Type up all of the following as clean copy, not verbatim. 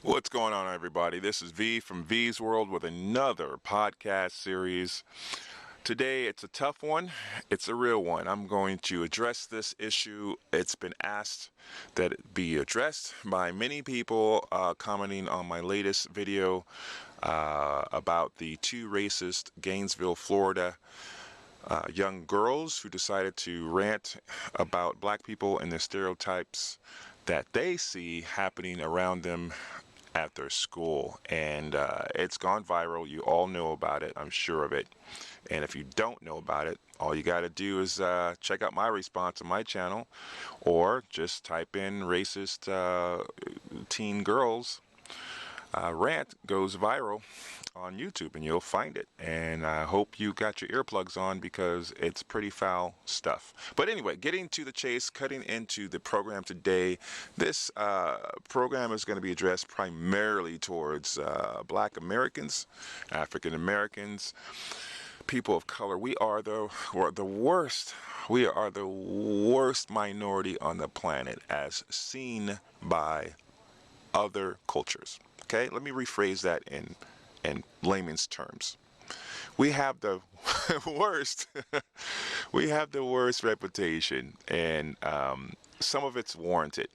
What's going on, everybody? This is V from V's World with another podcast series. Today, it's a tough one. It's a real one. I'm going to address this issue. It's been asked that it be addressed by many people commenting on my latest video about the two racist Gainesville, Florida young girls who decided to rant about black people and the stereotypes that they see happening around them at their school. And it's gone viral. You all know about it. I'm sure of it. And if you don't know about it, all you got to do is check out my response on my channel, or just type in racist teen girls rant goes viral on YouTube, and you'll find it. And I hope you got your earplugs on, because it's pretty foul stuff. But anyway, getting to the chase, cutting into the program today, this program is going to be addressed primarily towards black Americans, African Americans, people of color. We're the worst. We are the worst minority on the planet as seen by other cultures. Okay, let me rephrase that in layman's terms. We have the worst. We have the worst reputation, and some of it's warranted,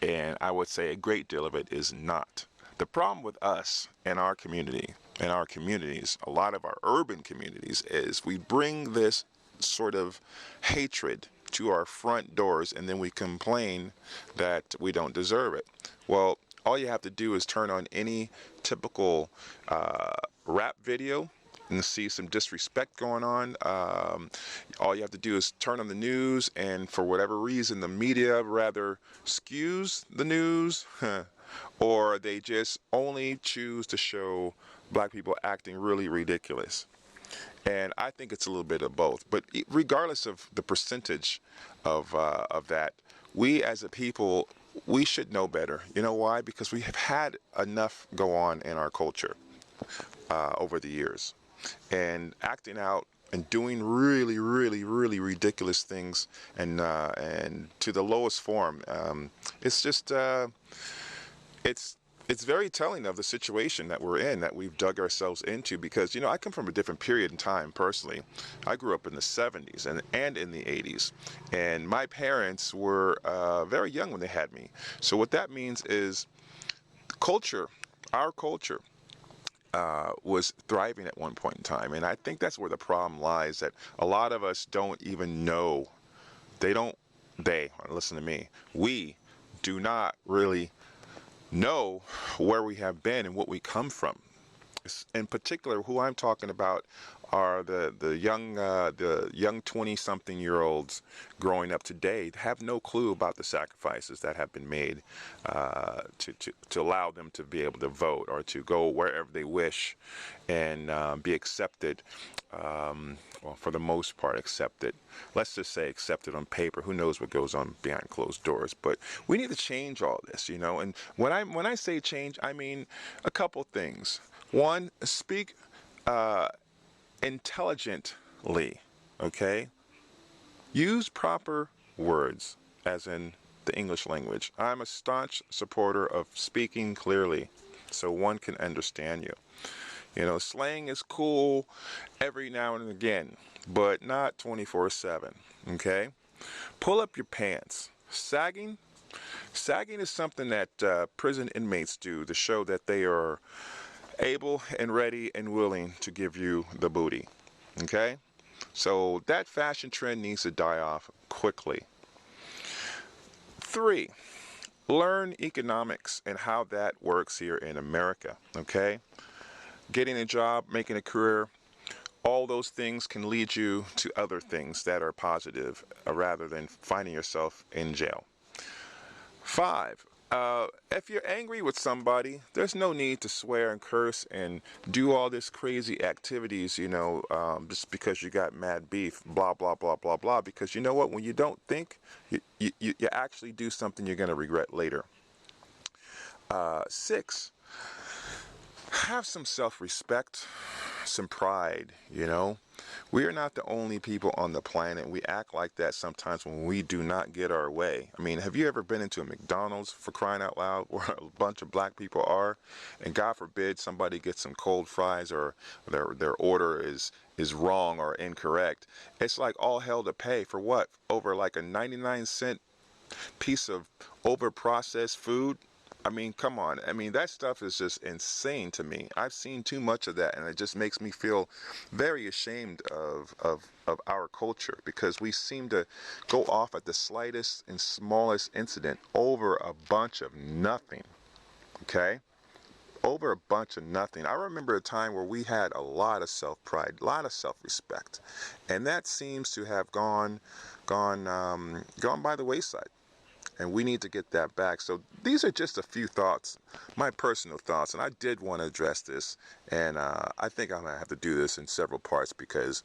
and I would say a great deal of it is not. The problem with us and our community and our communities, a lot of our urban communities, is we bring this sort of hatred to our front doors, and then we complain that we don't deserve it. Well, all you have to do is turn on any typical rap video and see some disrespect going on. All you have to do is turn on the news, and for whatever reason, the media rather skews the news, or they just only choose to show black people acting really ridiculous. And I think it's a little bit of both. But regardless of the percentage of that, we as a people, we should know better. You know why? Because we have had enough go on in our culture over the years. And acting out and doing really, really, really ridiculous things, and to the lowest form. It's just, it's very telling of the situation that we're in, that we've dug ourselves into, because, I come from a different period in time personally. I grew up in the 70s and in the 80s, and my parents were very young when they had me. So what that means is culture, our culture, was thriving at one point in time, and I think that's where the problem lies, that a lot of us don't even know. Listen to me, we do not really know where we have been and what we come from. In particular, who I'm talking about are the young 20-something-year-olds growing up today, have no clue about the sacrifices that have been made to allow them to be able to vote, or to go wherever they wish and be accepted. Well, for the most part, accepted. Let's just say accepted on paper. Who knows what goes on behind closed doors? But we need to change all this, And when I say change, I mean a couple things. One, speak intelligently, okay? Use proper words, as in the English language. I'm a staunch supporter of speaking clearly so one can understand you. Slang is cool every now and again, but not 24/7, okay? Pull up your pants. Sagging is something that prison inmates do to show that they are able and ready and willing to give you the booty, okay? So that fashion trend needs to die off quickly. 3, learn economics and how that works here in America, okay? Getting a job, making a career, all those things can lead you to other things that are positive, rather than finding yourself in jail. 5, if you're angry with somebody, there's no need to swear and curse and do all this crazy activities, just because you got mad beef, blah, blah, blah, blah, blah. Because you know what? When you don't think, you actually do something you're going to regret later. 6, have some self-respect. some pride, you know. We are not the only people on the planet. We act like that sometimes when we do not get our way. I mean, have you ever been into a McDonald's, for crying out loud, where a bunch of black people are, and God forbid somebody gets some cold fries, or their order is wrong or incorrect? It's like all hell to pay for what? Over like a 99-cent piece of over processed food. I mean, come on. I mean, that stuff is just insane to me. I've seen too much of that, and it just makes me feel very ashamed of our culture, because we seem to go off at the slightest and smallest incident over a bunch of nothing. Okay? Over a bunch of nothing. I remember a time where we had a lot of self-pride, a lot of self-respect, and that seems to have gone by the wayside. And we need to get that back. So these are just a few thoughts, my personal thoughts, and I did want to address this, and I think I'm going to have to do this in several parts, because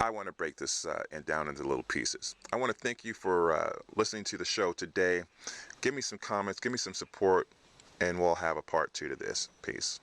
I want to break this down into little pieces. I want to thank you for listening to the show today. Give me some comments, give me some support, and we'll have a part 2 to this. Peace.